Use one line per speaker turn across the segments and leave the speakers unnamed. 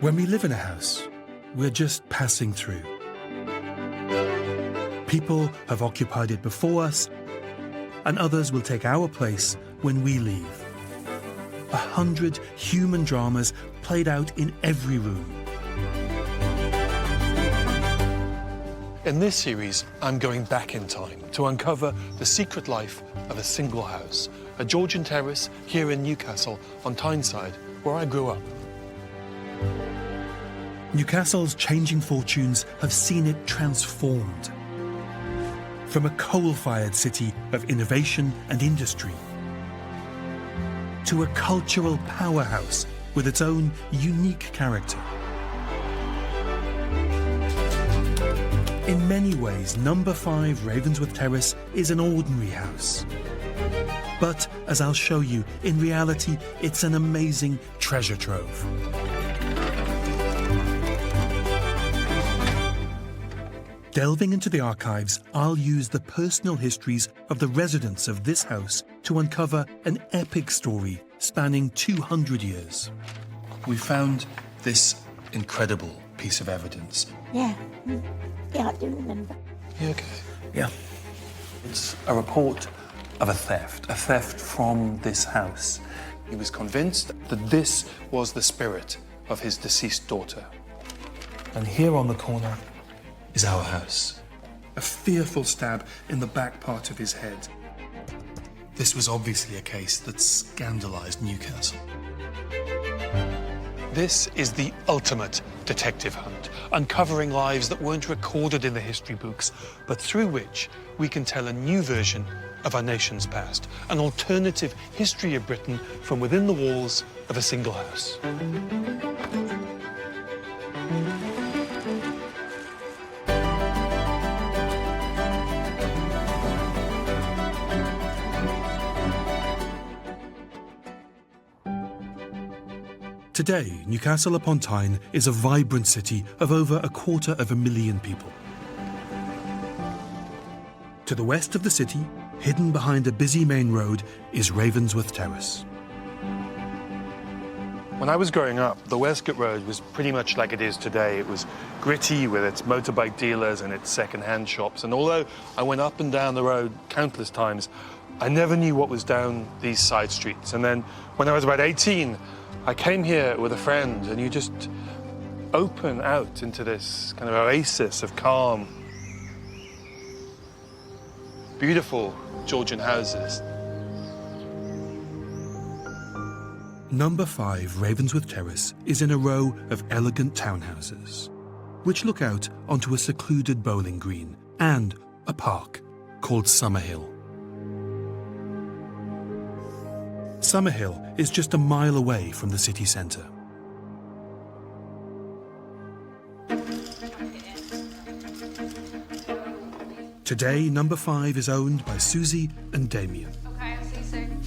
When we live in a house, we're just passing through. People have occupied it before us, and others will take our place when we leave. 100 human dramas played out in every room. In this series, I'm going back in time to uncover the secret life of a single house, a Georgian terrace here in Newcastle on Tyneside, where I grew up. Newcastle's changing fortunes have seen it transformed. From a coal-fired city of innovation and industry to a cultural powerhouse with its own unique character. In many ways, number 5 Ravensworth Terrace is an ordinary house. But, as I'll show you, in reality, it's an amazing treasure trove. Delving into the archives, I'll use the personal histories of the residents of this house to uncover an epic story spanning 200 years. We found this incredible piece of evidence.
Yeah, I do remember.
You okay? Yeah. It's a report of a theft from this house. He was convinced that this was the spirit of his deceased daughter. And here on the corner is our house. A fearful stab in the back part of his head. This was obviously a case that scandalized Newcastle. This is the ultimate detective hunt, uncovering lives that weren't recorded in the history books, but through which we can tell a new version of our nation's past, an alternative history of Britain from within the walls of a single house. Today, Newcastle upon Tyne is a vibrant city of over 250,000 people. To the west of the city, hidden behind a busy main road, is Ravensworth Terrace. When I was growing up, the Westgate Road was pretty much like it is today. It was gritty with its motorbike dealers and its second-hand shops. And although I went up and down the road countless times, I never knew what was down these side streets. And then when I was about 18, I came here with a friend, and you just open out into this kind of oasis of calm. Beautiful Georgian houses. Number 5 Ravensworth Terrace is in a row of elegant townhouses, which look out onto a secluded bowling green and a park called Summerhill. Summerhill is just a mile away from the city centre. Today, number 5 is owned by Susie and Damien.
Okay, I'll see you soon.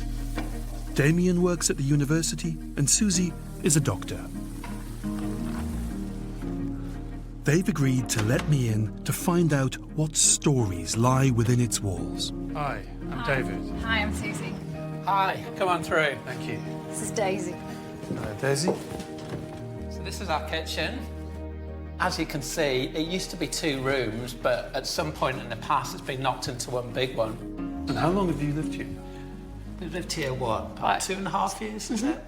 Damien works at the university and Susie is a doctor. They've agreed to let me in to find out what stories lie within its walls. Hi, I'm David.
Hi, I'm Susie.
Hi, come on through.
Thank you.
This is Daisy.
Hello, Daisy.
So this is our kitchen. As you can see, it used to be 2 rooms, but at some point in the past, it's been knocked into one big one.
And how long have you lived here?
We've lived here, what, about 2.5 years, is it?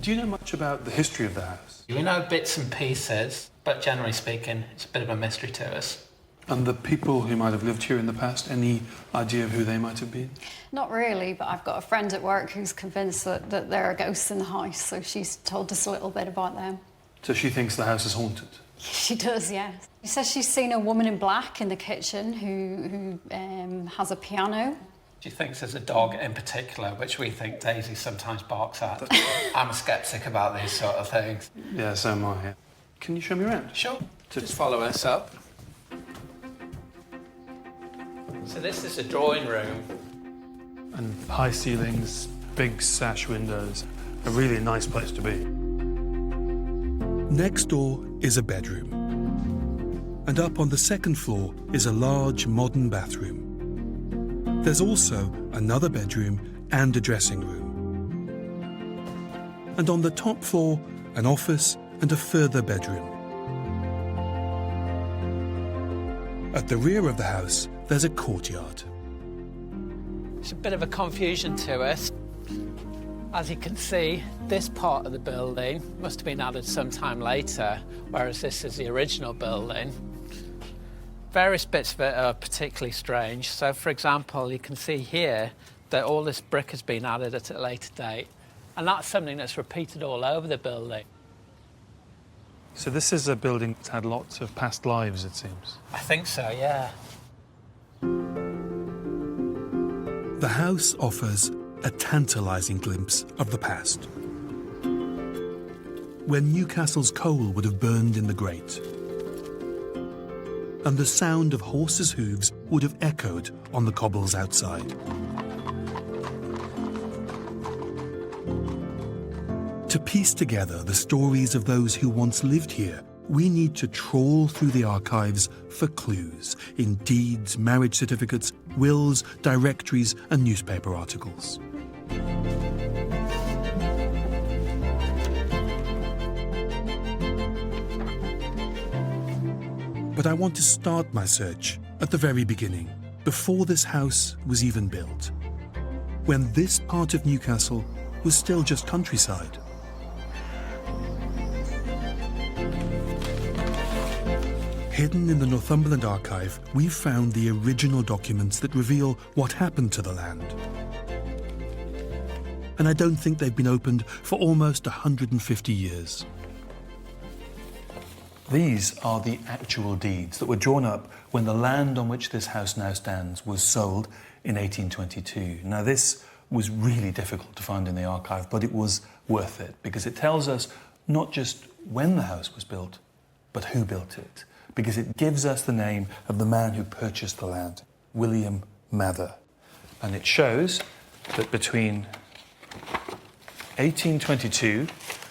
Do you know much about the history of the house?
We know bits and pieces, but generally speaking, it's a bit of a mystery to us.
And the people who might have lived here in the past, any idea of who they might have been?
Not really, but I've got a friend at work who's convinced that there are ghosts in the house, so she's told us a little bit about them.
So she thinks the house is haunted?
She does, yes. She says she's seen a woman in black in the kitchen who has a piano.
She thinks there's a dog in particular, which we think Daisy sometimes barks at. I'm a sceptic about these sort of things.
Yeah, so am I. Yeah. Can you show me around?
Sure. Just follow us up. So this is the drawing room.
And high ceilings, big sash windows. A really nice place to be. Next door is a bedroom. And up on the second floor is a large modern bathroom. There's also another bedroom and a dressing room. And on the top floor, an office and a further bedroom. At the rear of the house, there's a courtyard.
It's a bit of a confusion to us. As you can see, this part of the building must have been added sometime later, whereas this is the original building. Various bits of it are particularly strange. So, for example, you can see here that all this brick has been added at a later date, and that's something that's repeated all over the building.
So this is a building that's had lots of past lives, it seems.
I think so, yeah.
The house offers a tantalising glimpse of the past, when Newcastle's coal would have burned in the grate, and the sound of horses' hooves would have echoed on the cobbles outside. To piece together the stories of those who once lived here, we need to trawl through the archives for clues in deeds, marriage certificates, wills, directories, and newspaper articles. But I want to start my search at the very beginning, before this house was even built, when this part of Newcastle was still just countryside. Hidden in the Northumberland archive, we've found the original documents that reveal what happened to the land. And I don't think they've been opened for almost 150 years. These are the actual deeds that were drawn up when the land on which this house now stands was sold in 1822. Now, this was really difficult to find in the archive, but it was worth it because it tells us not just when the house was built, but who built it, because it gives us the name of the man who purchased the land, William Mather. And it shows that between 1822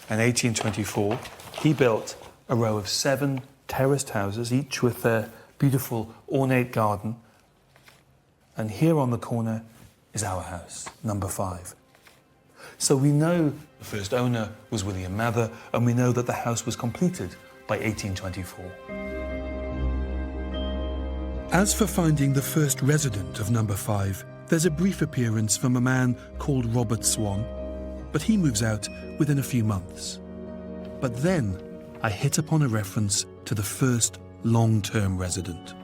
and 1824, he built a row of 7 terraced houses, each with their beautiful ornate garden. And here on the corner is our house, number 5. So we know the first owner was William Mather, and we know that the house was completed by 1824. As for finding the first resident of number 5, there's a brief appearance from a man called Robert Swan, but he moves out within a few months. But then I hit upon a reference to the first long-term resident.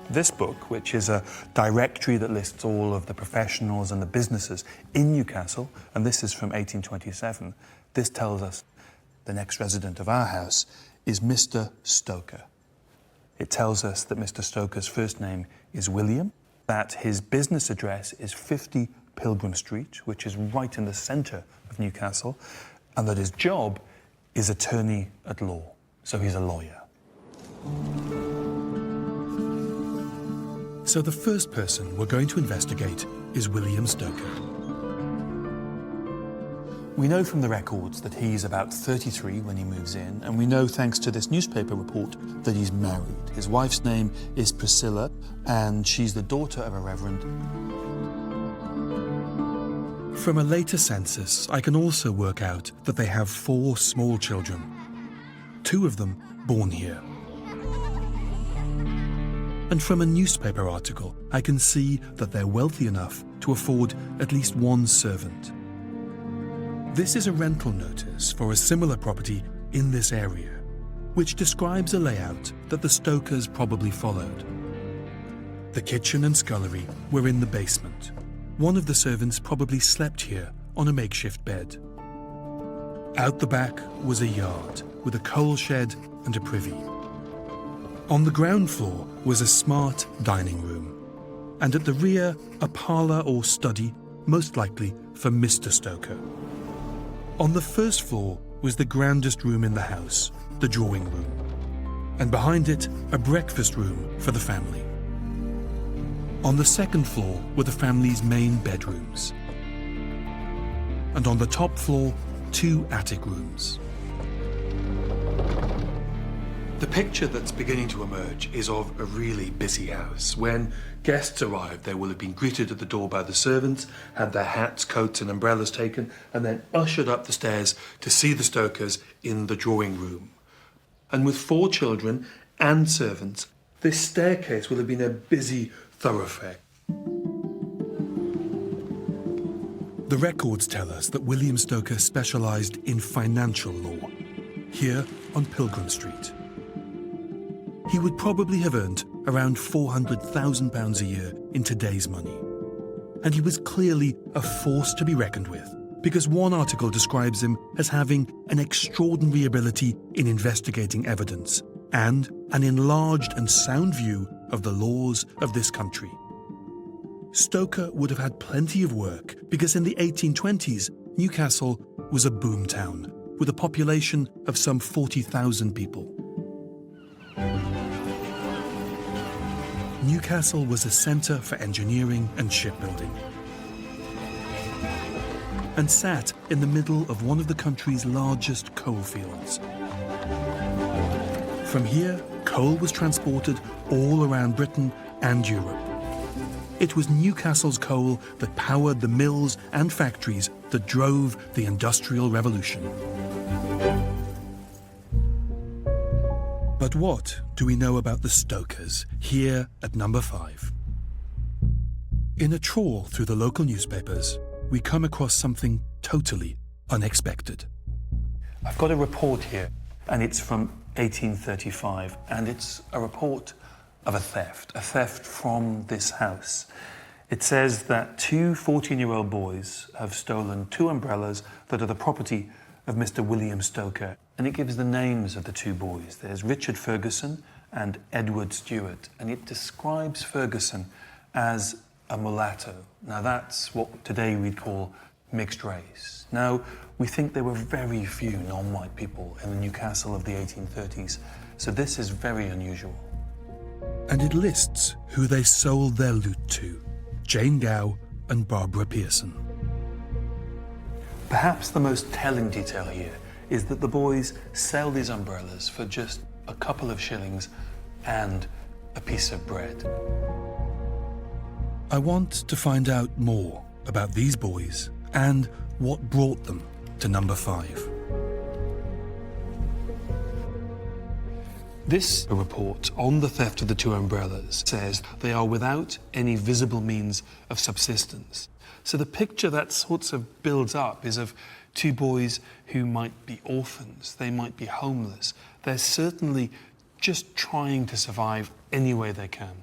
This book, which is a directory that lists all of the professionals and the businesses in Newcastle, and this is from 1827, this tells us the next resident of our house is Mr. Stoker. It tells us that Mr. Stoker's first name is William, that his business address is 50 Pilgrim Street, which is right in the centre of Newcastle, and that his job is attorney at law, so he's a lawyer. So the first person we're going to investigate is William Stoker. We know from the records that he's about 33 when he moves in, and we know, thanks to this newspaper report, that he's married. His wife's name is Priscilla, and she's the daughter of a reverend. From a later census, I can also work out that they have 4 small children, 2 of them born here. And from a newspaper article, I can see that they're wealthy enough to afford at least 1 servant. This is a rental notice for a similar property in this area, which describes a layout that the Stokers probably followed. The kitchen and scullery were in the basement. One of the servants probably slept here on a makeshift bed. Out the back was a yard with a coal shed and a privy. On the ground floor was a smart dining room, and at the rear a parlour or study, most likely for Mr. Stoker. On the first floor was the grandest room in the house, the drawing room, and behind it a breakfast room for the family. On the second floor were the family's main bedrooms, and on the top floor 2 attic rooms. The picture that's beginning to emerge is of a really busy house. When guests arrived, they will have been greeted at the door by the servants, had their hats, coats and umbrellas taken, and then ushered up the stairs to see the Stokers in the drawing room. And with 4 children and servants, this staircase will have been a busy thoroughfare.
The records tell us that William Stoker specialised in financial law, here on Pilgrim Street. He would probably have earned around £400,000 a year in today's money. And he was clearly a force to be reckoned with, because one article describes him as having an extraordinary ability in investigating evidence and an enlarged and sound view of the laws of this country. Stoker would have had plenty of work because in the 1820s, Newcastle was a boom town with a population of some 40,000 people. Newcastle was a centre for engineering and shipbuilding, and sat in the middle of one of the country's largest coal fields. From here, coal was transported all around Britain and Europe. It was Newcastle's coal that powered the mills and factories that drove the Industrial Revolution. But what do we know about the Stokers here at number 5? In a trawl through the local newspapers, we come across something totally unexpected.
I've got a report here, and it's from 1835, and it's a report of a theft from this house. It says that 2 14-year-old boys have stolen 2 umbrellas that are the property of Mr. William Stoker, and it gives the names of the 2 boys. There's Richard Ferguson and Edward Stewart, and it describes Ferguson as a mulatto. Now that's what today we'd call mixed race. Now, we think there were very few non-white people in the Newcastle of the 1830s, so this is very unusual.
And it lists who they sold their loot to: Jane Gow and Barbara Pearson.
Perhaps the most telling detail here is that the boys sell these umbrellas for just a couple of shillings and a piece of bread.
I want to find out more about these boys and what brought them to number 5.
This report on the theft of the 2 umbrellas says they are without any visible means of subsistence. So the picture that sorts of builds up is of 2 boys who might be orphans, they might be homeless. They're certainly just trying to survive any way they can.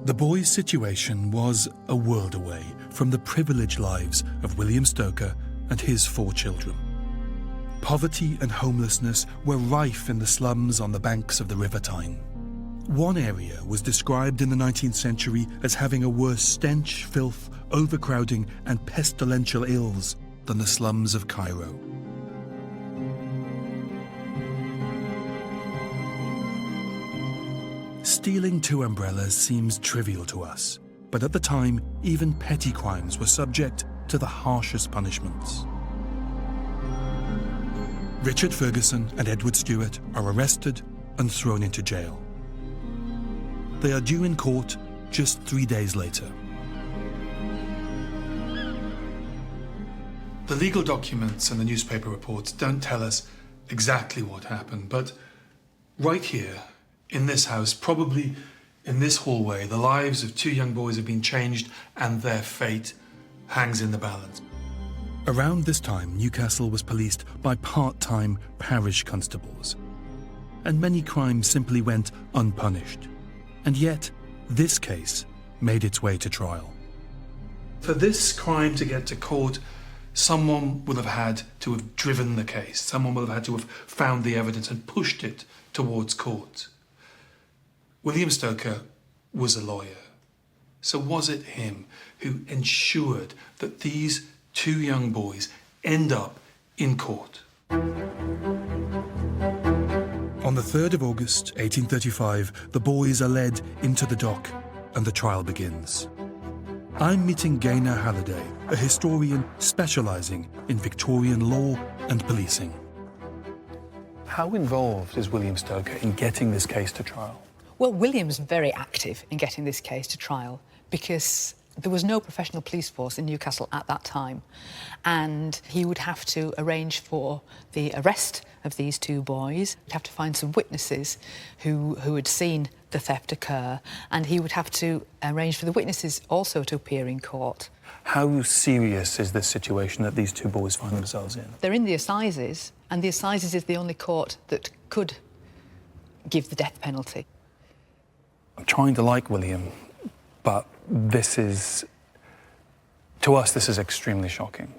The boys' situation was a world away from the privileged lives of William Stoker and his 4 children. Poverty and homelessness were rife in the slums on the banks of the River Tyne. One area was described in the 19th century as having a worse stench, filth, overcrowding and pestilential ills than the slums of Cairo. Stealing 2 umbrellas seems trivial to us, but at the time, even petty crimes were subject to the harshest punishments. Richard Ferguson and Edward Stewart are arrested and thrown into jail. They are due in court just 3 days later.
The legal documents and the newspaper reports don't tell us exactly what happened, but right here, in this house, probably in this hallway, the lives of 2 young boys have been changed and their fate hangs in the balance.
Around this time, Newcastle was policed by part-time parish constables, and many crimes simply went unpunished. And yet, this case made its way to trial.
For this crime to get to court, someone would have had to have driven the case. Someone would have had to have found the evidence and pushed it towards court. William Stoker was a lawyer. So was it him who ensured that these 2 young boys end up in court?
On the 3rd of August, 1835, the boys are led into the dock and the trial begins. I'm meeting Gaynor Halliday, a historian specialising in Victorian law and policing.
How involved is William Stoker in getting this case to trial?
Well, William's very active in getting this case to trial because there was no professional police force in Newcastle at that time, and he would have to arrange for the arrest of these two boys. He'd have to find some witnesses who had seen the theft occur, and he would have to arrange for the witnesses also to appear in court.
How serious is this situation that these two boys find themselves in?
They're in the assizes, and the assizes is the only court that could give the death penalty.
I'm trying to like William, but this is, to us, this is extremely shocking.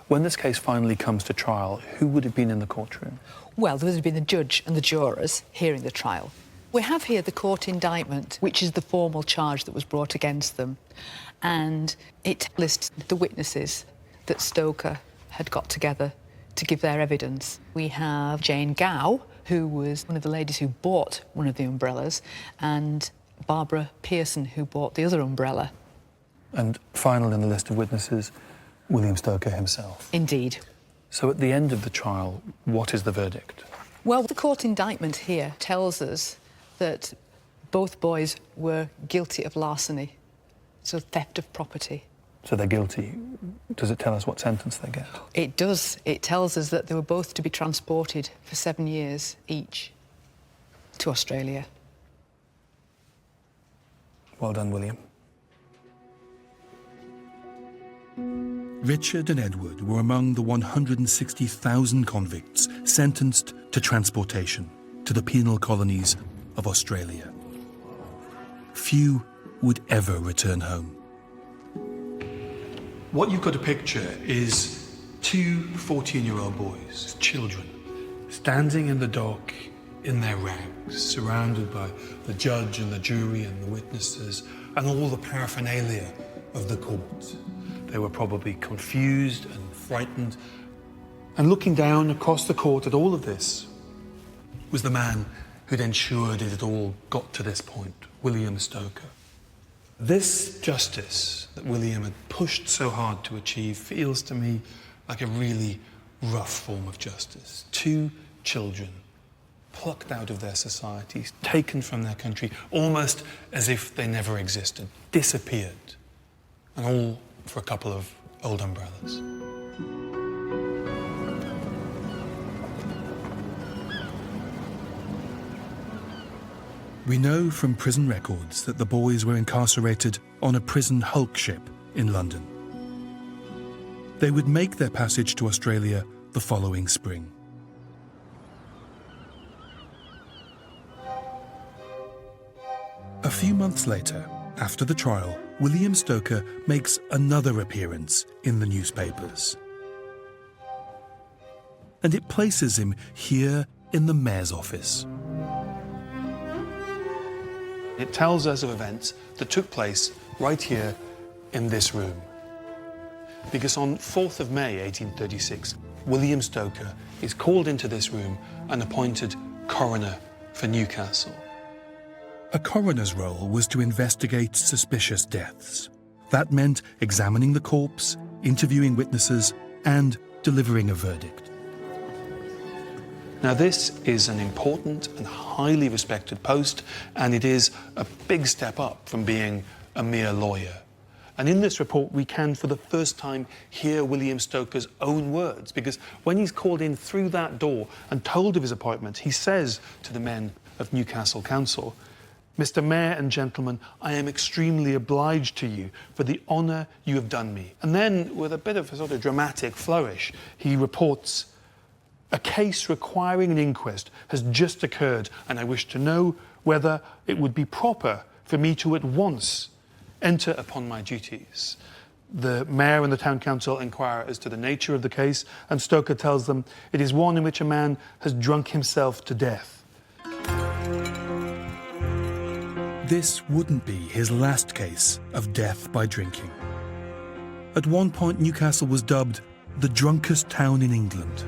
When this case finally comes to trial, who would have been in the courtroom?
Well, there would have been the judge and the jurors hearing the trial. We have here the court indictment, which is the formal charge that was brought against them, and it lists the witnesses that Stoker had got together to give their evidence. We have Jane Gow, who was one of the ladies who bought one of the umbrellas, and Barbara Pearson, who bought the other umbrella.
And final in the list of witnesses, William Stoker himself.
Indeed.
So at the end of the trial, what is the verdict?
Well, the court indictment here tells us that both boys were guilty of larceny, so theft of property.
So they're guilty. Does it tell us what sentence they get?
It does. It tells us that they were both to be transported for 7 years each to Australia.
Well done, William.
Richard and Edward were among the 160,000 convicts sentenced to transportation to the penal colonies of Australia. Few would ever return home. What you've got to picture is two 14-year-old boys, children, standing in the dock in their rags, surrounded by the judge and the jury and the witnesses and all the paraphernalia of the court. They were probably confused and frightened. And looking down across the court at all of this was the man who'd ensured it had all got to this point, William Stoker. This justice that William had pushed so hard to achieve feels to me like a really rough form of justice. Two children plucked out of their societies, taken from their country, almost as if they never existed, disappeared, and all for a couple of old umbrellas. We know from prison records that the boys were incarcerated on a prison hulk ship in London. They would make their passage to Australia the following spring. A few months later, after the trial, William Stoker makes another appearance in the newspapers. And it places him here in the mayor's office. It tells us of events that took place right here in this room. Because on 4th of May 1836, William Stoker is called into this room and appointed coroner for Newcastle. A coroner's role was to investigate suspicious deaths. That meant examining the corpse, interviewing witnesses, and delivering a verdict. Now, this is an important and highly respected post, and it is a big step up from being a mere lawyer. And in this report, we can, for the first time, hear William Stoker's own words, because when he's called in through that door and told of his appointment, he says to the men of Newcastle Council, "Mr. Mayor and gentlemen, I am extremely obliged to you for the honour you have done me." And then, with a bit of a sort of dramatic flourish, he reports, "A case requiring an inquest has just occurred, and I wish to know whether it would be proper for me to at once enter upon my duties." The mayor and the town council inquire as to the nature of the case, and Stoker tells them it is one in which a man has drunk himself to death. This wouldn't be his last case of death by drinking. At one point, Newcastle was dubbed the drunkest town in England.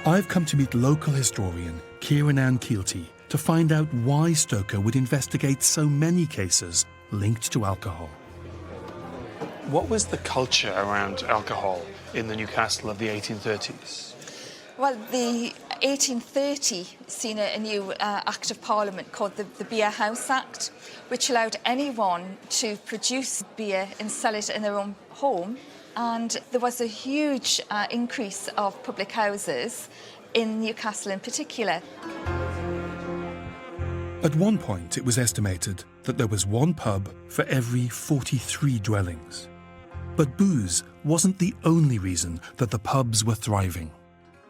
I've come to meet local historian Kieran Ann Keelty to find out why Stoker would investigate so many cases linked to alcohol.
What was the culture around alcohol in the Newcastle of the 1830s?
Well, the 1830 seen a new Act of Parliament called the Beer House Act, which allowed anyone to produce beer and sell it in their own home. And there was a huge increase of public houses in Newcastle in particular.
At one point, it was estimated that there was one pub for every 43 dwellings. But booze wasn't the only reason that the pubs were thriving.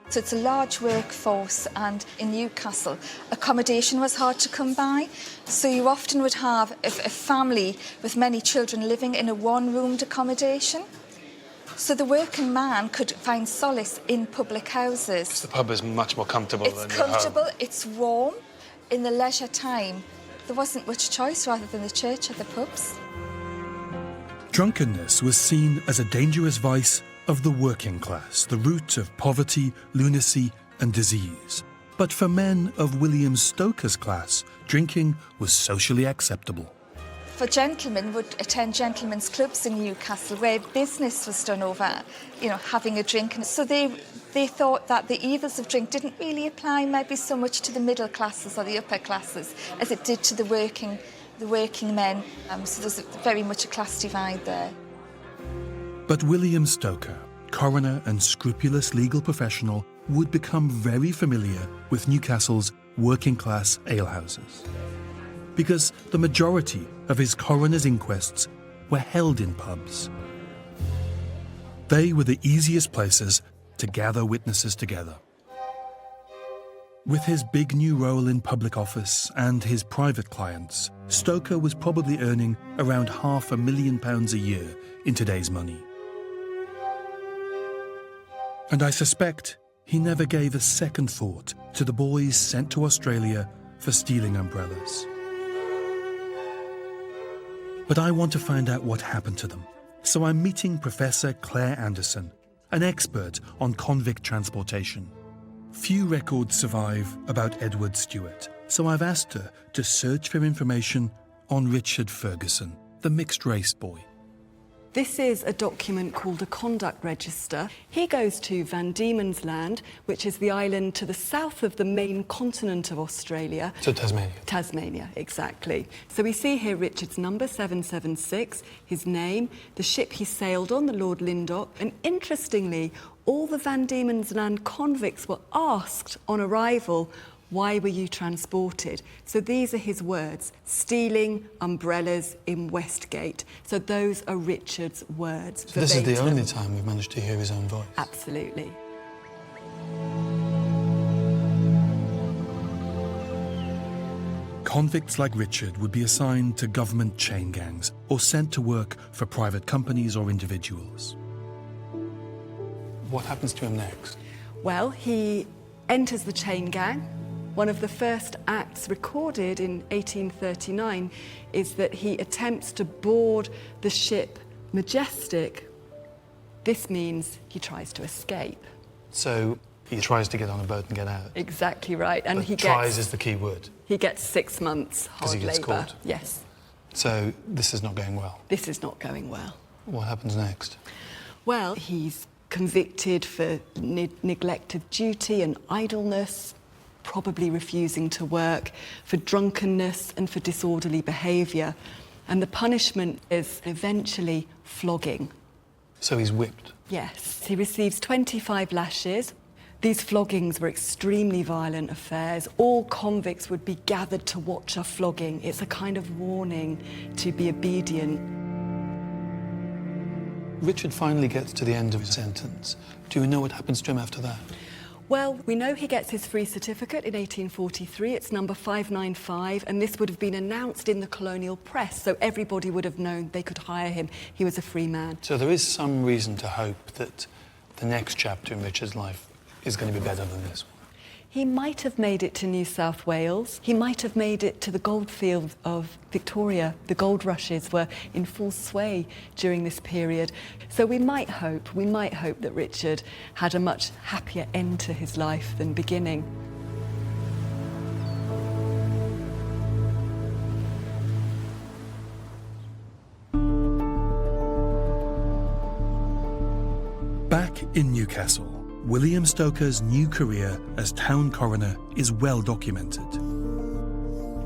So it's a large workforce, and in Newcastle, accommodation was hard to come by. So you often would have a family with many children living in a one-roomed accommodation. So the working man could find solace in public houses.
The pub is much more comfortable than
It's
your home.
comfortable, it's warm. In the leisure time, there wasn't much choice rather than the church or the pubs.
Drunkenness was seen as a dangerous vice of the working class, the root of poverty, lunacy and disease. But for men of William Stoker's class, drinking was socially acceptable.
For gentlemen would attend gentlemen's clubs in Newcastle where business was done over, having a drink. And so they thought that the evils of drink didn't really apply maybe so much to the middle classes or the upper classes as it did to the working men. So there's very much a class divide there.
But William Stoker, coroner and scrupulous legal professional, would become very familiar with Newcastle's working-class alehouses. Because the majority of his coroner's inquests were held in pubs. They were the easiest places to gather witnesses together. With his big new role in public office and his private clients, Stoker was probably earning around £500,000 a year in today's money. And I suspect he never gave a second thought to the boys sent to Australia for stealing umbrellas. But I want to find out what happened to them. So I'm meeting Professor Claire Anderson, an expert on convict transportation. Few records survive about Edward Stewart, so I've asked her to search for information on Richard Ferguson, the mixed-race boy.
This is a document called a conduct register. He goes to Van Diemen's Land, which is the island to the south of the main continent of Australia.
So Tasmania.
Tasmania, exactly. So we see here Richard's number 776, his name, the ship he sailed on, the Lord Lyndoch, and interestingly, all the Van Diemen's Land convicts were asked on arrival, why were you transported? So these are his words, stealing umbrellas in Westgate. So those are Richard's words.
So this is the
verbatim.
only time we've managed to hear his own voice.
Absolutely.
Convicts like Richard would be assigned to government chain gangs or sent to work for private companies or individuals.
What happens to him next?
Well, he enters the chain gang. One of the first acts recorded in 1839 is that he attempts to board the ship Majestic. This means he tries to escape.
So he tries to get on a boat and get out.
Exactly right. And
But
he
tries
gets,
is the key word.
he gets 6 months hard
he gets
labour.
caught.
Yes.
So this is not going well.
This is not going well.
What happens next?
Well, he's convicted for neglect of duty and idleness, probably refusing to work, for drunkenness and for disorderly behaviour. And the punishment is eventually flogging.
So he's whipped.
Yes, he receives 25 lashes. These floggings were extremely violent affairs. All convicts would be gathered to watch a flogging. It's a kind of warning to be obedient.
Richard finally gets to the end of his sentence. Do we know what happens to him after that?
Well, we know he gets his free certificate in 1843. It's number 595, and this would have been announced in the colonial press, so everybody would have known they could hire him. He was a free man.
So there is some reason to hope that the next chapter in Richard's life is going to be better than this one.
He might have made it to New South Wales. He might have made it to the goldfield of Victoria. The gold rushes were in full sway during this period. So we might hope that Richard had a much happier end to his life than beginning.
Back in Newcastle, William Stoker's new career as town coroner is well documented.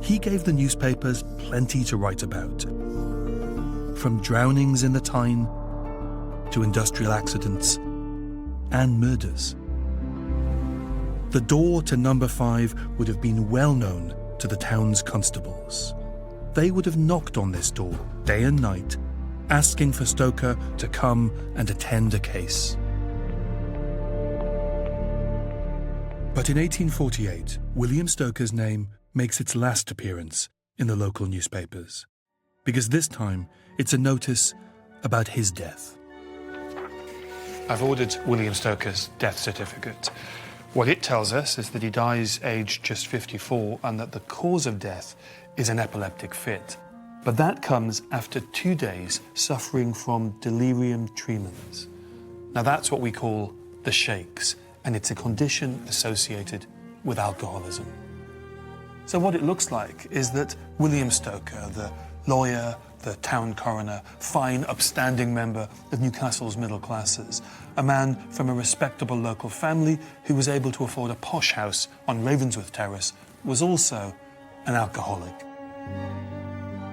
He gave the newspapers plenty to write about, from drownings in the Tyne to industrial accidents and murders. The door to number 5 would have been well known to the town's constables. They would have knocked on this door day and night, asking for Stoker to come and attend a case. But in 1848, William Stoker's name makes its last appearance in the local newspapers, because this time it's a notice about his death.
I've ordered William Stoker's death certificate. What it tells us is that he dies aged just 54 and that the cause of death is an epileptic fit. But that comes after 2 days suffering from delirium tremens. Now that's what we call the shakes, and it's a condition associated with alcoholism. So what it looks like is that William Stoker, the lawyer, the town coroner, fine, upstanding member of Newcastle's middle classes, a man from a respectable local family who was able to afford a posh house on Ravensworth Terrace, was also an alcoholic.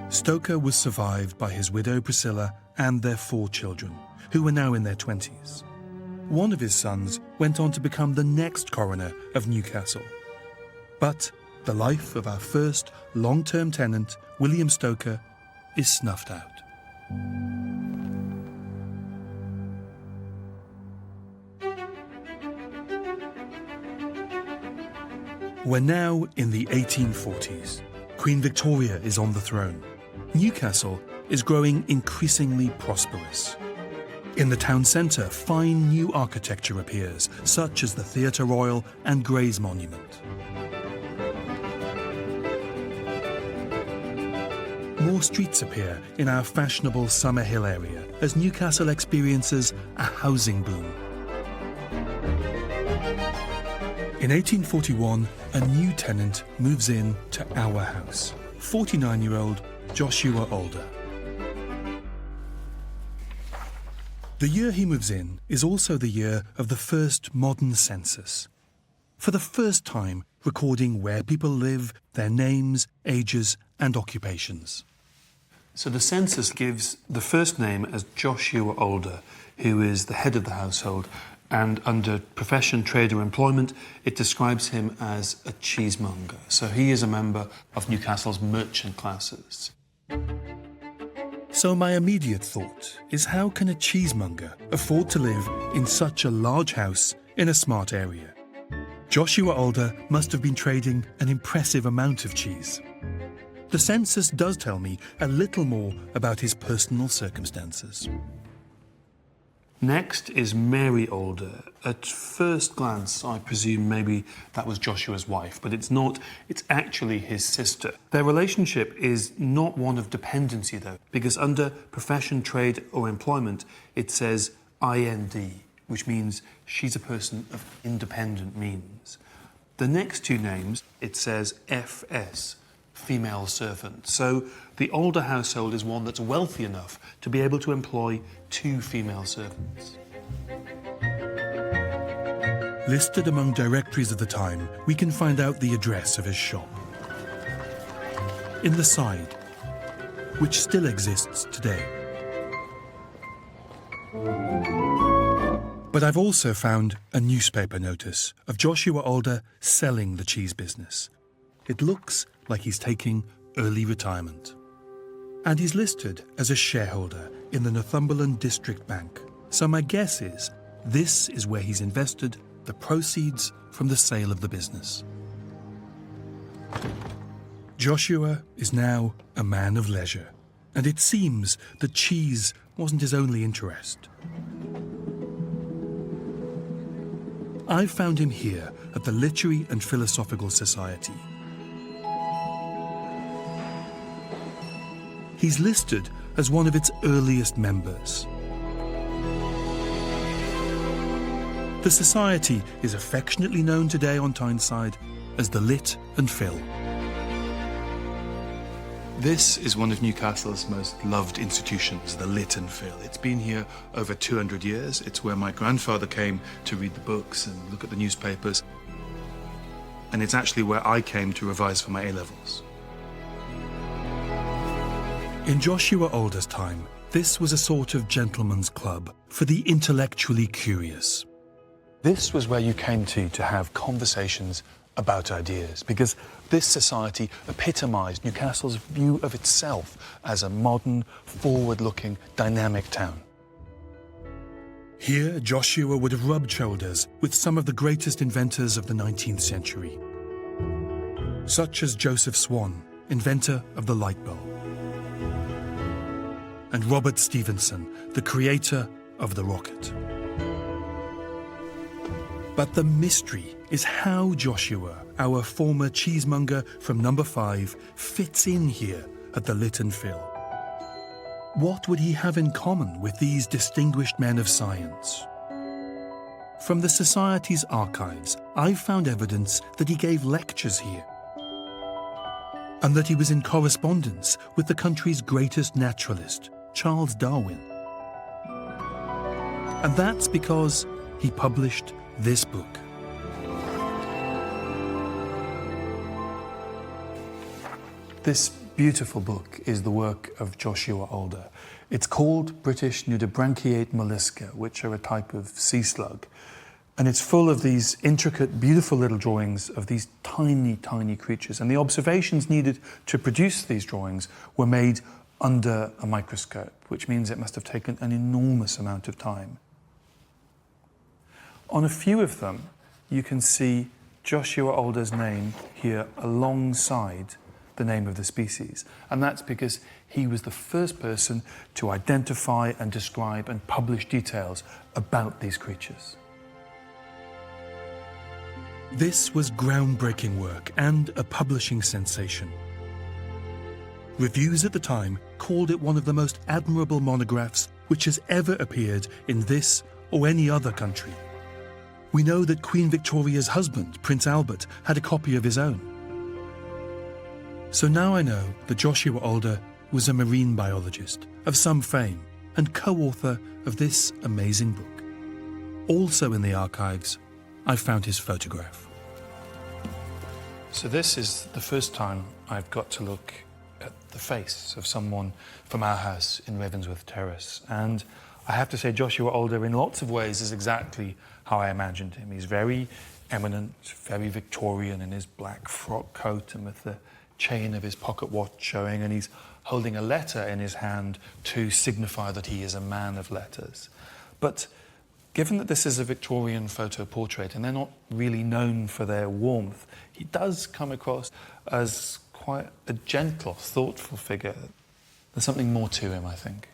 Stoker was survived by his widow Priscilla and their 4 children, who were now in their 20s. One of his sons went on to become the next coroner of Newcastle. But the life of our first long-term tenant, William Stoker, is snuffed out. We're now in the 1840s. Queen Victoria is on the throne. Newcastle is growing increasingly prosperous. In the town centre, fine new architecture appears, such as the Theatre Royal and Gray's Monument. More streets appear in our fashionable Summer Hill area as Newcastle experiences a housing boom. In 1841, a new tenant moves in to our house, 49-year-old Joshua Alder. The year he moves in is also the year of the first modern census. For the first time, recording where people live, their names, ages, and occupations.
So the census gives the first name as Joshua Alder, who is the head of the household, and under profession, trade or employment, it describes him as a cheesemonger. So he is a member of Newcastle's merchant classes.
So my immediate thought is, how can a cheesemonger afford to live in such a large house in a smart area? Joshua Alder must have been trading an impressive amount of cheese. The census does tell me a little more about his personal circumstances.
Next is Mary Alder. At first glance, I presume maybe that was Joshua's wife, but it's not. It's actually his sister. Their relationship is not one of dependency, though, because under profession, trade or employment, it says IND, which means she's a person of independent means. The next 2 names, it says FS, female servant. So the Alder household is one that's wealthy enough to be able to employ 2 female servants.
Listed among directories of the time, we can find out the address of his shop. In the Side, which still exists today. But I've also found a newspaper notice of Joshua Alder selling the cheese business. It looks like he's taking early retirement. And he's listed as a shareholder in the Northumberland District Bank. So my guess is this is where he's invested the proceeds from the sale of the business. Joshua is now a man of leisure, and it seems that cheese wasn't his only interest. I've found him here at the Literary and Philosophical Society. He's listed as one of its earliest members. The Society is affectionately known today on Tyneside as the Lit and Phil. This is one of Newcastle's most loved institutions, the Lit and Fill. It's been here over 200 years. It's where my grandfather came to read the books and look at the newspapers. And it's actually where I came to revise for my A-levels. In Joshua Alder's time, this was a sort of gentleman's club for the intellectually curious. This was where you came to have conversations about ideas, because this society epitomised Newcastle's view of itself as a modern, forward-looking, dynamic town. Here, Joshua would have rubbed shoulders with some of the greatest inventors of the 19th century, such as Joseph Swan, inventor of the light bulb, and Robert Stephenson, the creator of the rocket. But the mystery is how Joshua, our former cheesemonger from number 5, fits in here at the Lit and Fill. What would he have in common with these distinguished men of science? From the Society's archives, I've found evidence that he gave lectures here, and that he was in correspondence with the country's greatest naturalist, Charles Darwin. And that's because he published this book. This beautiful book is the work of Joshua Alder. It's called British Nudibranchiate mollusca, which are a type of sea slug. And it's full of these intricate, beautiful little drawings of these tiny, tiny creatures. And the observations needed to produce these drawings were made under a microscope, which means it must have taken an enormous amount of time. On a few of them, you can see Joshua Alder's name here alongside the name of the species. And that's because he was the first person to identify and describe and publish details about these creatures. This was groundbreaking work and a publishing sensation. Reviews at the time called it one of the most admirable monographs which has ever appeared in this or any other country. We know that Queen Victoria's husband, Prince Albert, had a copy of his own. So now I know that Joshua Alder was a marine biologist of some fame and co-author of this amazing book. Also in the archives, I found his photograph. So this is the first time I've got to look at the face of someone from our house in Ravensworth Terrace. And I have to say Joshua Alder in lots of ways is exactly how I imagined him. He's very eminent, very Victorian in his black frock coat and with the chain of his pocket watch showing, and he's holding a letter in his hand to signify that he is a man of letters. But given that this is a Victorian photo portrait and they're not really known for their warmth, he does come across as quite a gentle, thoughtful figure. There's something more to him, I think.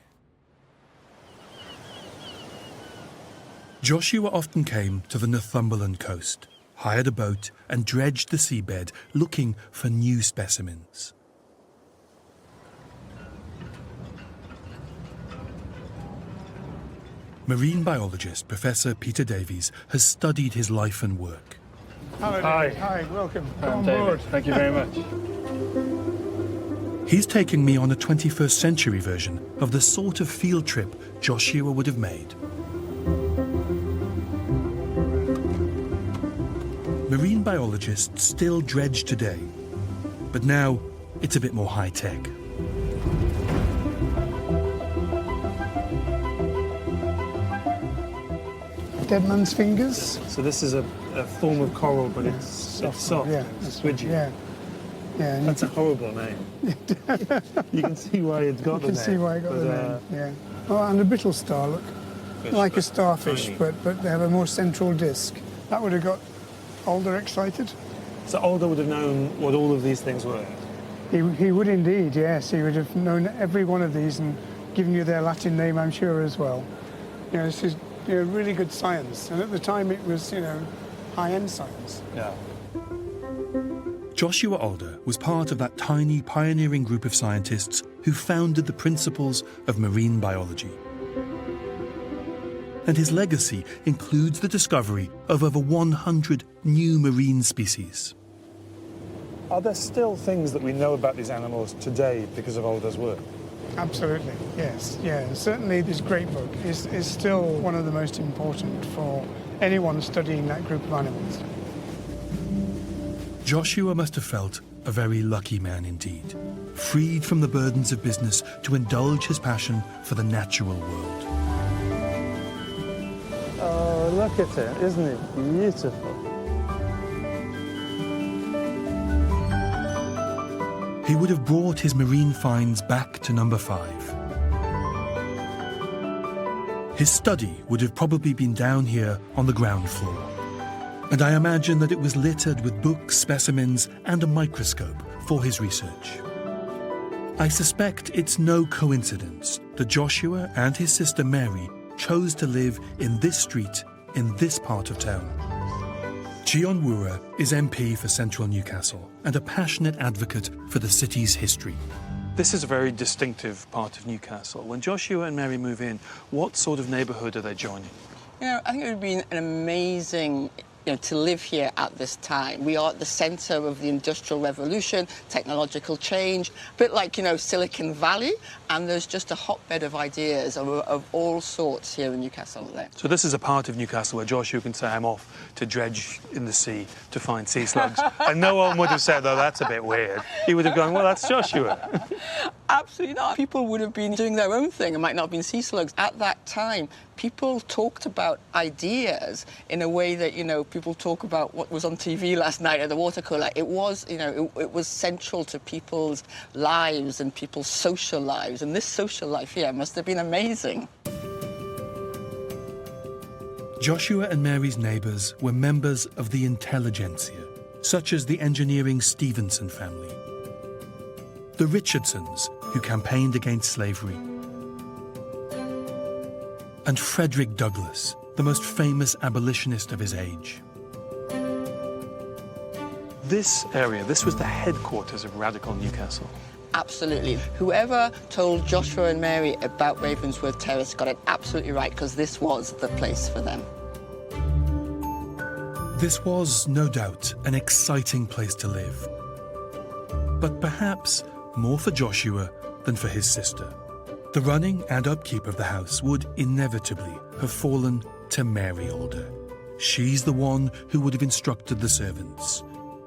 Joshua often came to the Northumberland coast, hired a boat and dredged the seabed looking for new specimens. Marine biologist Professor Peter Davies has studied his life and work.
Hello,
Hi.
Hi, welcome.
I'm
Come on
David.
board.
Thank you very much.
He's taking me on a 21st century version of the sort of field trip Joshua would have made. Marine biologists still dredge today, but now it's a bit more high-tech.
Dead man's fingers.
So this is a form of coral, but it's soft,
Yeah,
it's squidgy.
Yeah. Yeah. And
That's a horrible name. You can see why it's got
you
the
can
name.
see why I got
but,
the name. Yeah. Oh, and a brittle star, look.
fish,
Like a
but
starfish,
tiny.
but they have a more central disc. That would have got Alder excited.
So Alder would have known what all of these things were.
He would indeed, yes. He would have known every one of these and given you their Latin name, I'm sure, as well. You know, this is really good science. And at the time it was, high-end science.
Yeah.
Joshua Alder was part of that tiny pioneering group of scientists who founded the principles of marine biology. And his legacy includes the discovery of over 100 new marine species.
Are there still things that we know about these animals today because of Alder's work?
Absolutely, yes. Yeah, certainly this great book is still one of the most important for anyone studying that group of animals.
Joshua must have felt a very lucky man indeed, freed from the burdens of business to indulge his passion for the natural world.
Oh, look at it. Isn't it beautiful?
He would have brought his marine finds back to number 5. His study would have probably been down here on the ground floor. And I imagine that it was littered with books, specimens, and a microscope for his research. I suspect it's no coincidence that Joshua and his sister Mary chose to live in this street, in this part of town. Chion Wura is MP for Central Newcastle and a passionate advocate for the city's history.
This is a very distinctive part of Newcastle. When Joshua and Mary move in, what sort of neighbourhood are they joining?
I think it would have been an amazing to live here at this time. We are at the centre of the Industrial Revolution, technological change, a bit like, Silicon Valley, and there's just a hotbed of ideas of all sorts here in Newcastle there.
So this is a part of Newcastle where Joshua can say, I'm off to dredge in the sea to find sea slugs. And no one would have said, oh, that's a bit weird. He would have gone, well, that's Joshua.
Absolutely not. People would have been doing their own thing and might not have been sea slugs. At that time, people talked about ideas in a way that, people talk about what was on TV last night at the water cooler. It was, it was central to people's lives and people's social lives. And this social life here must have been amazing.
Joshua and Mary's neighbours were members of the intelligentsia, such as the engineering Stevenson family, the Richardsons, who campaigned against slavery, and Frederick Douglass, the most famous abolitionist of his age.
This area, this was the headquarters of radical Newcastle.
Absolutely. Whoever told Joshua and Mary about Ravensworth Terrace got it absolutely right, because this was the place for them.
This was, no doubt, an exciting place to live. But perhaps more for Joshua than for his sister. The running and upkeep of the house would inevitably have fallen to Mary Alder. She's the one who would have instructed the servants.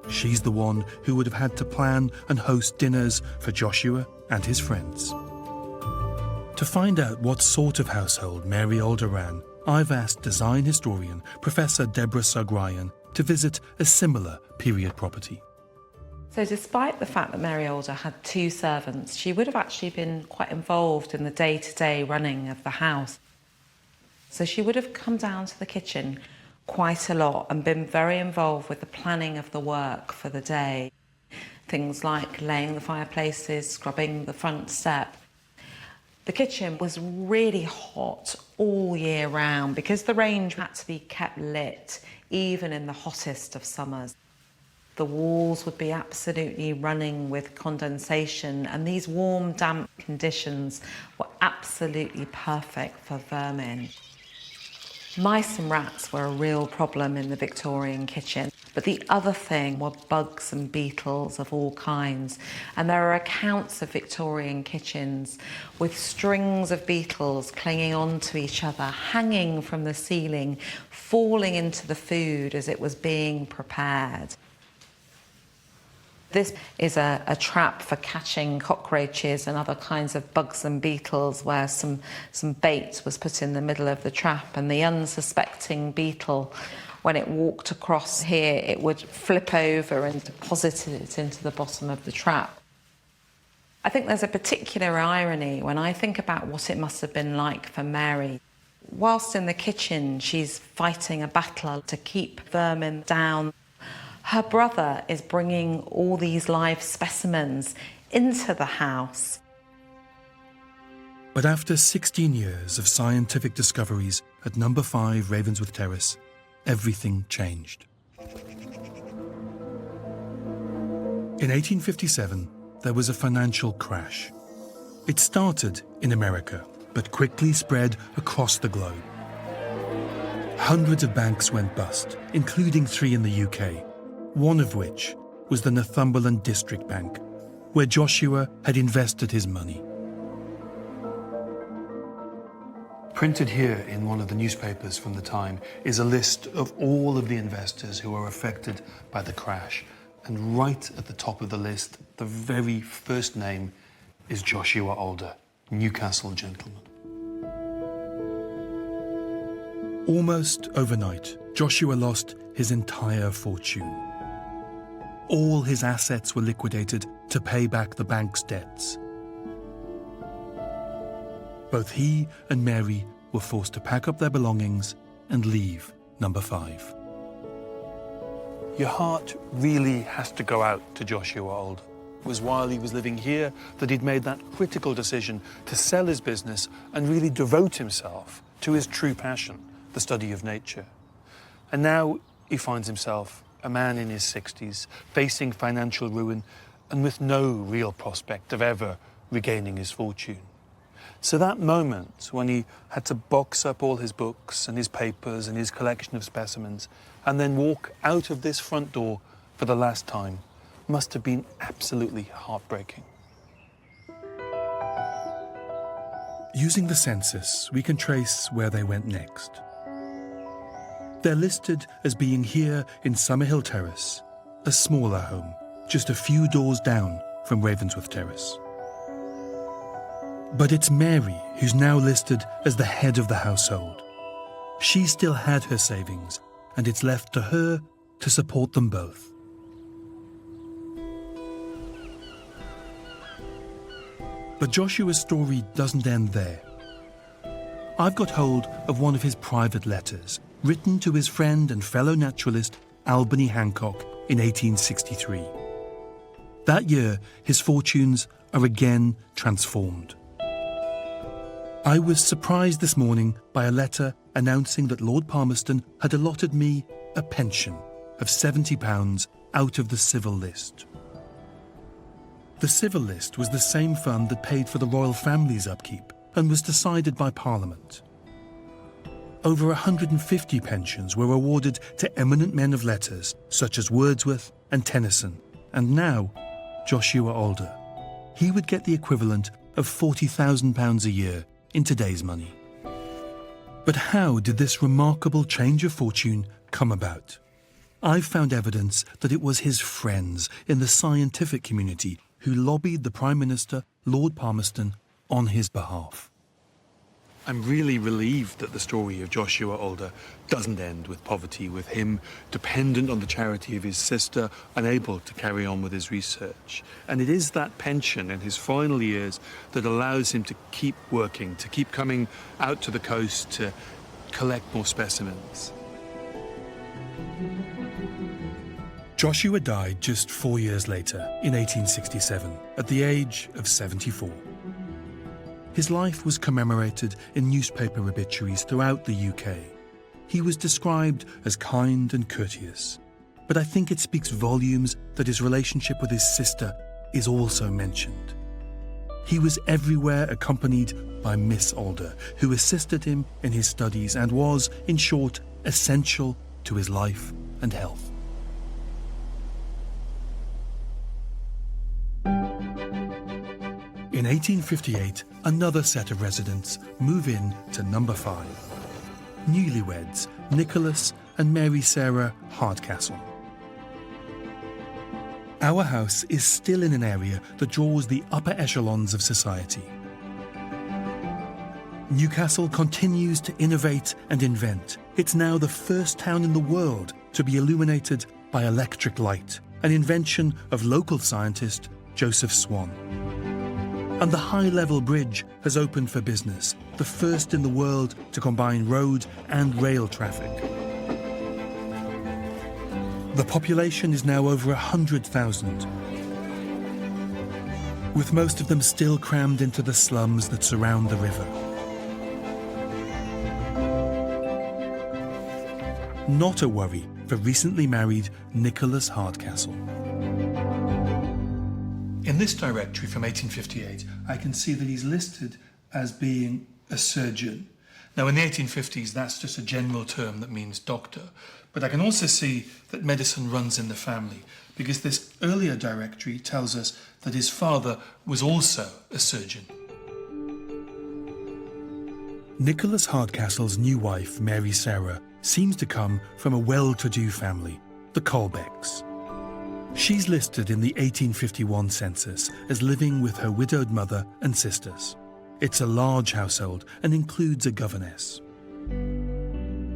She's the one who would have had to plan and host dinners for Joshua and his friends. To find out what sort of household Mary Alder ran, I've asked design historian Professor Deborah Sugg-Ryan to visit a similar period property.
So despite the fact that Mary Alder had 2 servants, she would have actually been quite involved in the day-to-day running of the house. So she would have come down to the kitchen quite a lot and been very involved with the planning of the work for the day. Things like laying the fireplaces, scrubbing the front step. The kitchen was really hot all year round because the range had to be kept lit even in the hottest of summers. The walls would be absolutely running with condensation, and these warm, damp conditions were absolutely perfect for vermin. Mice and rats were a real problem in the Victorian kitchen, but the other thing were bugs and beetles of all kinds. And there are accounts of Victorian kitchens with strings of beetles clinging onto each other, hanging from the ceiling, falling into the food as it was being prepared. This is a trap for catching cockroaches and other kinds of bugs and beetles, where some bait was put in the middle of the trap, and the unsuspecting beetle, when it walked across here, it would flip over and deposit it into the bottom of the trap. I think there's a particular irony when I think about what it must have been like for Mary. Whilst in the kitchen, she's fighting a battle to keep vermin down. Her brother is bringing all these live specimens into the house.
But after 16 years of scientific discoveries at number 5 Ravensworth Terrace, everything changed. In 1857, there was a financial crash. It started in America, but quickly spread across the globe. Hundreds of banks went bust, including 3 in the UK, one of which was the Northumberland District Bank, where Joshua had invested his money.
Printed here in one of the newspapers from the time is a list of all of the investors who were affected by the crash. And right at the top of the list, the very first name is Joshua Alder, Newcastle gentleman.
Almost overnight, Joshua lost his entire fortune. All his assets were liquidated to pay back the bank's debts. Both he and Mary were forced to pack up their belongings and leave Number 5.
Your heart really has to go out to Joshua Alder. It was while he was living here that he'd made that critical decision to sell his business and really devote himself to his true passion, the study of nature. And now he finds himself a man in his 60s, facing financial ruin and with no real prospect of ever regaining his fortune. So that moment when he had to box up all his books and his papers and his collection of specimens and then walk out of this front door for the last time must have been absolutely heartbreaking.
Using the census, we can trace where they went next. They're listed as being here in Summerhill Terrace, a smaller home, just a few doors down from Ravensworth Terrace. But it's Mary who's now listed as the head of the household. She still had her savings, and it's left to her to support them both. But Joshua's story doesn't end there. I've got hold of one of his private letters, written to his friend and fellow naturalist Albany Hancock in 1863. That year, his fortunes are again transformed. I was surprised this morning by a letter announcing that Lord Palmerston had allotted me a pension of £70 out of the civil list. The civil list was the same fund that paid for the royal family's upkeep and was decided by Parliament. Over 150 pensions were awarded to eminent men of letters such as Wordsworth and Tennyson, and now Joshua Alder. He would get the equivalent of £40,000 a year in today's money. But how did this remarkable change of fortune come about? I've found evidence that it was his friends in the scientific community who lobbied the Prime Minister, Lord Palmerston, on his behalf.
I'm really relieved that the story of Joshua Alder doesn't end with poverty, with him dependent on the charity of his sister, unable to carry on with his research. And it is that pension in his final years that allows him to keep working, to keep coming out to the coast to collect more specimens.
Joshua died just 4 years later, in 1867, at the age of 74. His life was commemorated in newspaper obituaries throughout the UK. He was described as kind and courteous, but I think it speaks volumes that his relationship with his sister is also mentioned. He was everywhere accompanied by Miss Alder, who assisted him in his studies and was, in short, essential to his life and health. In 1858, another set of residents move in to number 5. Newlyweds Nicholas and Mary Sarah Hardcastle. Our house is still in an area that draws the upper echelons of society. Newcastle continues to innovate and invent. It's now the first town in the world to be illuminated by electric light, an invention of local scientist Joseph Swan. And the high-level bridge has opened for business, the first in the world to combine road and rail traffic. The population is now over 100,000, with most of them still crammed into the slums that surround the river. Not a worry for recently married Nicholas Hardcastle.
In this directory from 1858, I can see that he's listed as being a surgeon. Now, in the 1850s, that's just a general term that means doctor. But I can also see that medicine runs in the family, because this earlier directory tells us that his father was also a surgeon.
Nicholas Hardcastle's new wife, Mary Sarah, seems to come from a well-to-do family, the Colbecks. She's listed in the 1851 census as living with her widowed mother and sisters. It's a large household and includes a governess.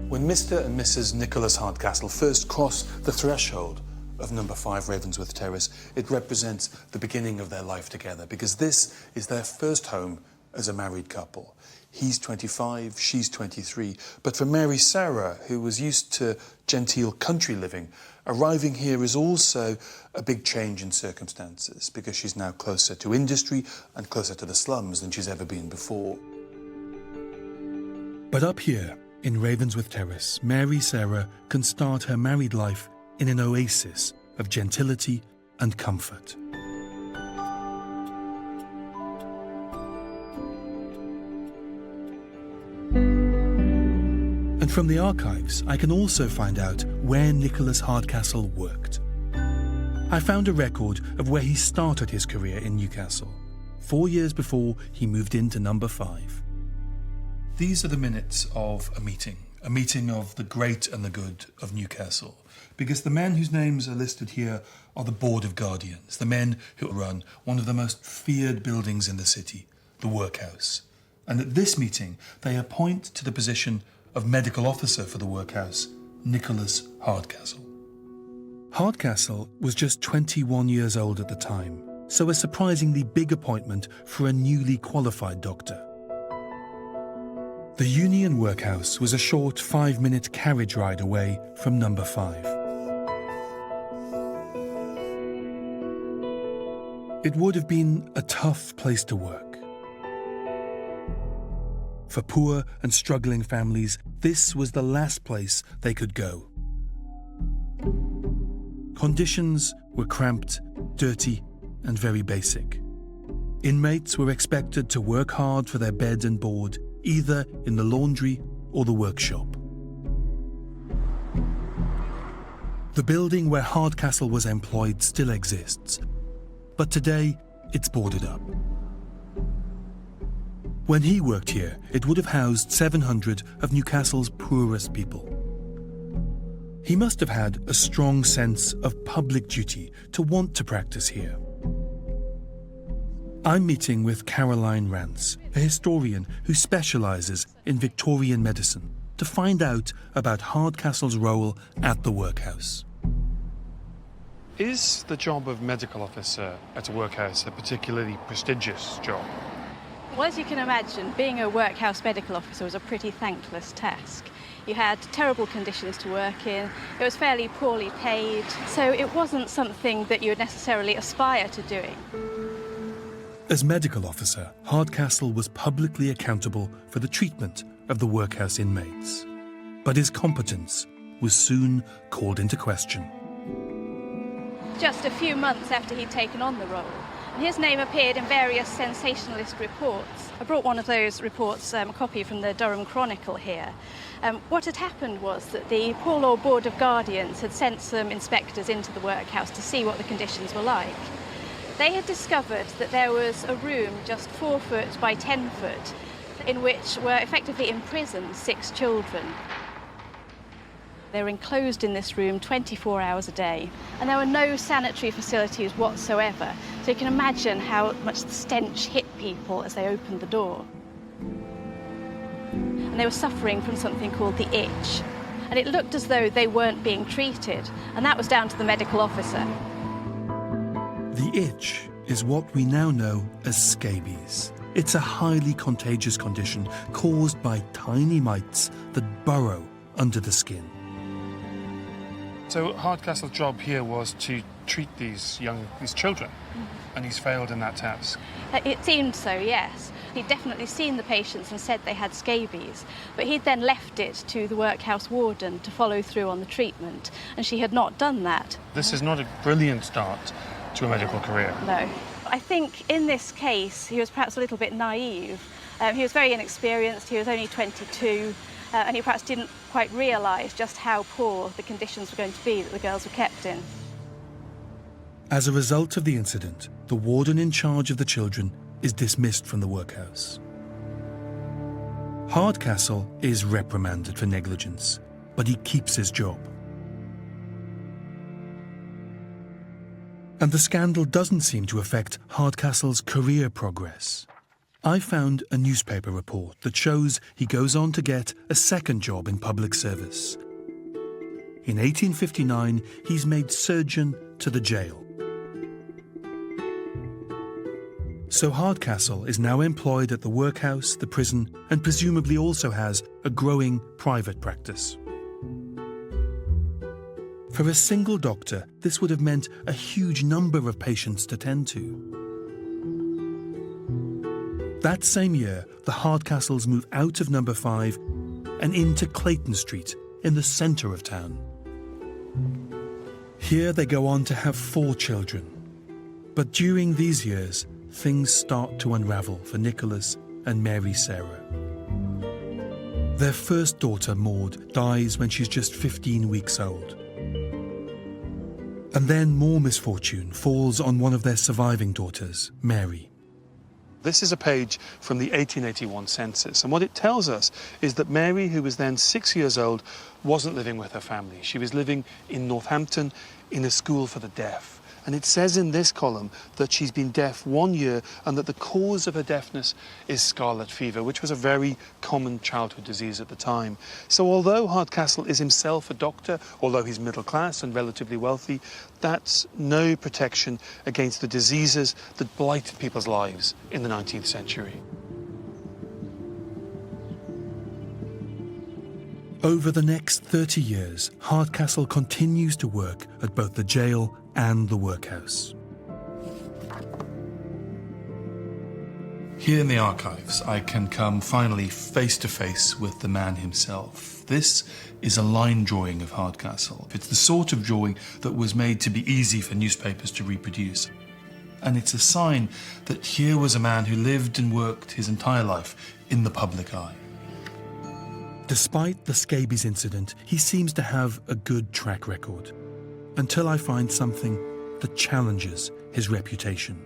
When Mr. and Mrs. Nicholas Hardcastle first cross the threshold of number 5 Ravensworth Terrace, it represents the beginning of their life together, because this is their first home as a married couple. He's 25, she's 23. But for Mary Sarah, who was used to genteel country living, arriving here is also a big change in circumstances, because she's now closer to industry and closer to the slums than she's ever been before.
But up here, in Ravensworth Terrace, Mary Sarah can start her married life in an oasis of gentility and comfort. And from the archives, I can also find out where Nicholas Hardcastle worked. I found a record of where he started his career in Newcastle, 4 years before he moved into number 5.
These are the minutes of a meeting of the great and the good of Newcastle, because the men whose names are listed here are the Board of Guardians, the men who run one of the most feared buildings in the city, the workhouse. And at this meeting, they appoint to the position of medical officer for the workhouse, Nicholas Hardcastle.
Hardcastle was just 21 years old at the time, so a surprisingly big appointment for a newly qualified doctor. The Union Workhouse was a short 5-minute carriage ride away from number 5. It would have been a tough place to work. For poor and struggling families, this was the last place they could go. Conditions were cramped, dirty, and very basic. Inmates were expected to work hard for their bed and board, either in the laundry or the workshop. The building where Hardcastle was employed still exists, but today it's boarded up. When he worked here, it would have housed 700 of Newcastle's poorest people. He must have had a strong sense of public duty to want to practice here. I'm meeting with Caroline Rance, a historian who specialises in Victorian medicine, to find out about Hardcastle's role at the workhouse.
Is the job of medical officer at a workhouse a particularly prestigious job?
Well, as you can imagine, being a workhouse medical officer was a pretty thankless task. You had terrible conditions to work in, it was fairly poorly paid, so it wasn't something that you would necessarily aspire to doing.
As medical officer, Hardcastle was publicly accountable for the treatment of the workhouse inmates. But his competence was soon called into question.
Just a few months after he'd taken on the role, his name appeared in various sensationalist reports. I brought one of those reports, a copy from the Durham Chronicle here. What had happened was that the Poor Law Board of Guardians had sent some inspectors into the workhouse to see what the conditions were like. They had discovered that there was a room just 4 foot by 10 foot in which were effectively imprisoned 6 children. They were enclosed in this room 24 hours a day, and there were no sanitary facilities whatsoever, so you can imagine how much the stench hit people as they opened the door. And they were suffering from something called the itch, and it looked as though they weren't being treated, and that was down to the medical officer.
The itch is what we now know as scabies. It's a highly contagious condition caused by tiny mites that burrow under the skin.
So Hardcastle's job here was to treat these children, and he's failed in that task.
It seemed so, yes. He'd definitely seen the patients and said they had scabies, but he'd then left it to the workhouse warden to follow through on the treatment, and she had not done that.
This is not a brilliant start to a medical career.
No. I think in this case he was perhaps a little bit naive. He was very inexperienced, he was only 22, and he perhaps didn't quite realise just how poor the conditions were going to be that the girls were kept in.
As a result of the incident, the warden in charge of the children is dismissed from the workhouse. Hardcastle is reprimanded for negligence, but he keeps his job. And the scandal doesn't seem to affect Hardcastle's career progress. I found a newspaper report that shows he goes on to get a second job in public service. In 1859, he's made surgeon to the jail. So Hardcastle is now employed at the workhouse, the prison, and presumably also has a growing private practice. For a single doctor, this would have meant a huge number of patients to tend to. That same year, the Hardcastles move out of number 5 and into Clayton Street in the centre of town. Here they go on to have 4 children. But during these years, things start to unravel for Nicholas and Mary Sarah. Their first daughter, Maud, dies when she's just 15 weeks old. And then more misfortune falls on one of their surviving daughters, Mary.
This is a page from the 1881 census, and what it tells us is that Mary, who was then 6 years old, wasn't living with her family. She was living in Northampton in a school for the deaf. And it says in this column that she's been deaf 1 year and that the cause of her deafness is scarlet fever, which was a very common childhood disease at the time. So although Hardcastle is himself a doctor, although he's middle class and relatively wealthy, that's no protection against the diseases that blighted people's lives in the 19th century.
Over the next 30 years, Hardcastle continues to work at both the jail and the workhouse.
Here in the archives, I can come finally face to face with the man himself. This is a line drawing of Hardcastle. It's the sort of drawing that was made to be easy for newspapers to reproduce. And it's a sign that here was a man who lived and worked his entire life in the public eye.
Despite the scabies incident, he seems to have a good track record, until I find something that challenges his reputation.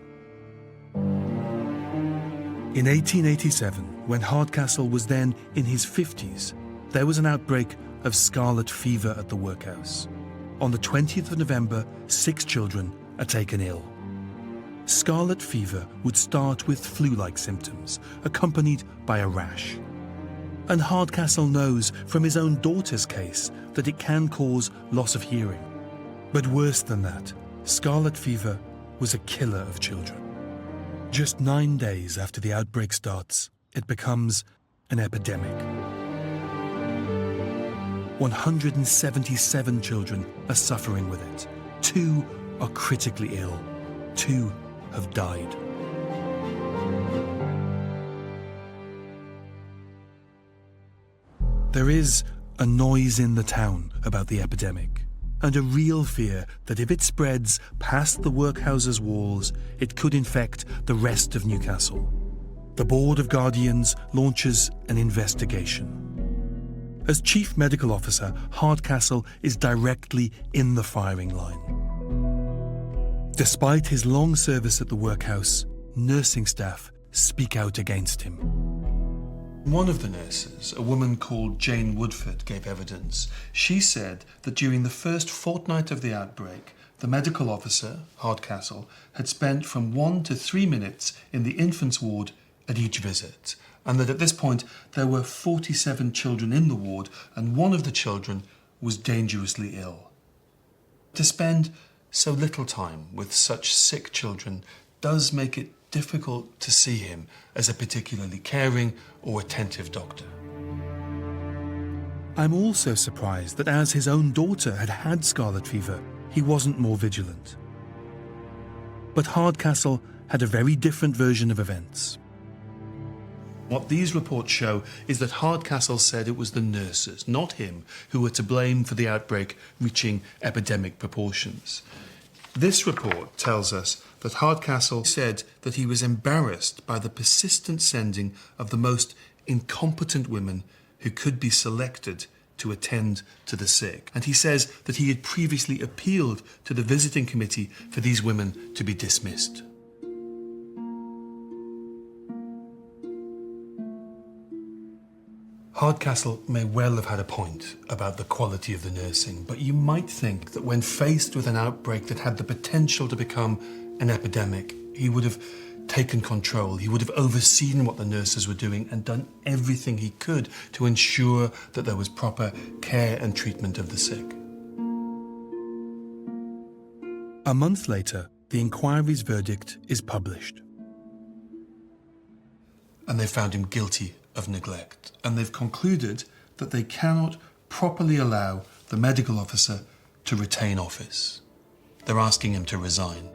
In 1887, when Hardcastle was then in his 50s, there was an outbreak of scarlet fever at the workhouse. On the 20th of November, 6 children are taken ill. Scarlet fever would start with flu-like symptoms, accompanied by a rash. And Hardcastle knows from his own daughter's case that it can cause loss of hearing. But worse than that, scarlet fever was a killer of children. Just 9 days after the outbreak starts, it becomes an epidemic. 177 children are suffering with it. 2 are critically ill. 2 have died. There is a noise in the town about the epidemic, and a real fear that if it spreads past the workhouse's walls, it could infect the rest of Newcastle. The Board of Guardians launches an investigation. As Chief Medical Officer, Hardcastle is directly in the firing line. Despite his long service at the workhouse, nursing staff speak out against him.
One of the nurses, a woman called Jane Woodford, gave evidence. She said that during the first fortnight of the outbreak, the medical officer, Hardcastle, had spent from 1 to 3 minutes in the infants' ward at each visit, and that at this point there were 47 children in the ward, and one of the children was dangerously ill. To spend so little time with such sick children does make it difficult to see him as a particularly caring or attentive doctor.
I'm also surprised that as his own daughter had had scarlet fever, he wasn't more vigilant. But Hardcastle had a very different version of events.
What these reports show is that Hardcastle said it was the nurses, not him, who were to blame for the outbreak reaching epidemic proportions.
This report tells us that Hardcastle said that he was embarrassed by the persistent sending of the most incompetent women who could be selected to attend to the sick. And he says that he had previously appealed to the visiting committee for these women to be dismissed. Hardcastle may well have had a point about the quality of the nursing, but you might think that when faced with an outbreak that had the potential to become an epidemic, he would have taken control. He would have overseen what the nurses were doing and done everything he could to ensure that there was proper care and treatment of the sick. A month later, the inquiry's verdict is published. And they found him guilty of neglect, and they've concluded that they cannot properly allow the medical officer to retain office. They're asking him to resign.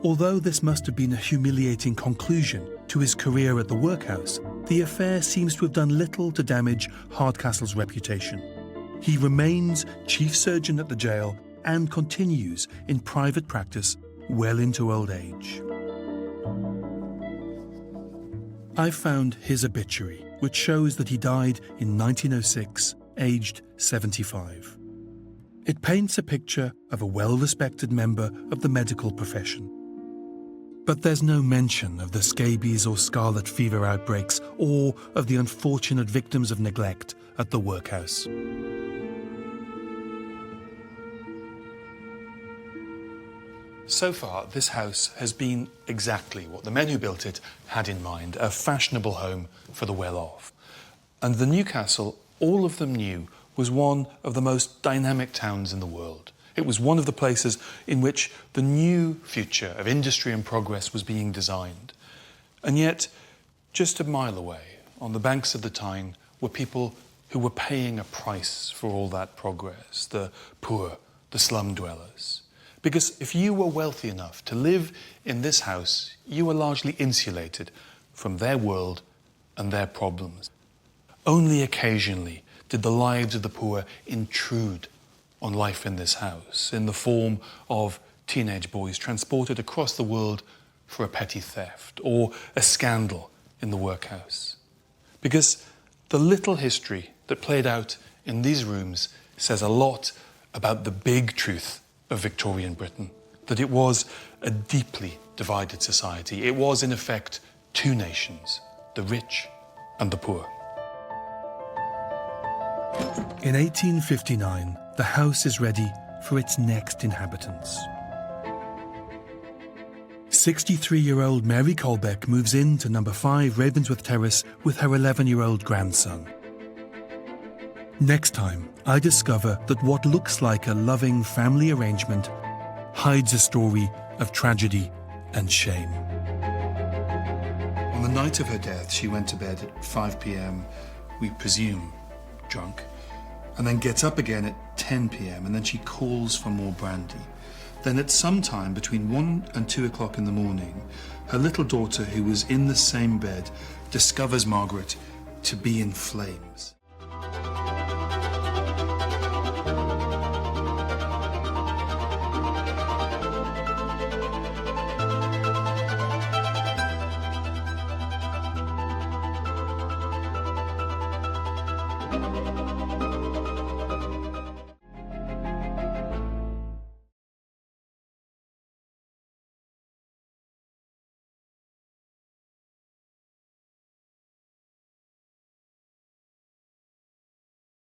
Although this must have been a humiliating conclusion to his career at the workhouse, the affair seems to have done little to damage Hardcastle's reputation. He remains chief surgeon at the jail and continues in private practice well into old age. I found his obituary, which shows that he died in 1906, aged 75. It paints a picture of a well-respected member of the medical profession. But there's no mention of the scabies or scarlet fever outbreaks or of the unfortunate victims of neglect at the workhouse. So far, this house has been exactly what the men who built it had in mind, a fashionable home for the well-off. And the Newcastle, all of them knew, was one of the most dynamic towns in the world. It was one of the places in which the new future of industry and progress was being designed. And yet, just a mile away, on the banks of the Tyne, were people who were paying a price for all that progress, the poor, the slum dwellers. Because if you were wealthy enough to live in this house, you were largely insulated from their world and their problems. Only occasionally did the lives of the poor intrude on life in this house in the form of teenage boys transported across the world for a petty theft or a scandal in the workhouse. Because the little history that played out in these rooms says a lot about the big truth of Victorian Britain, that it was a deeply divided society. It was, in effect, two nations, the rich and the poor. In 1859, the house is ready for its next inhabitants. 63-year-old Mary Colbeck moves into number 5 Ravensworth Terrace with her 11-year-old grandson. Next time, I discover that what looks like a loving family arrangement hides a story of tragedy and shame. On the night of her death, she went to bed at 5 p.m, we presume drunk, and then gets up again at 10 p.m, and then she calls for more brandy. Then at some time between 1 and 2 o'clock in the morning, her little daughter, who was in the same bed, discovers Margaret to be in flames.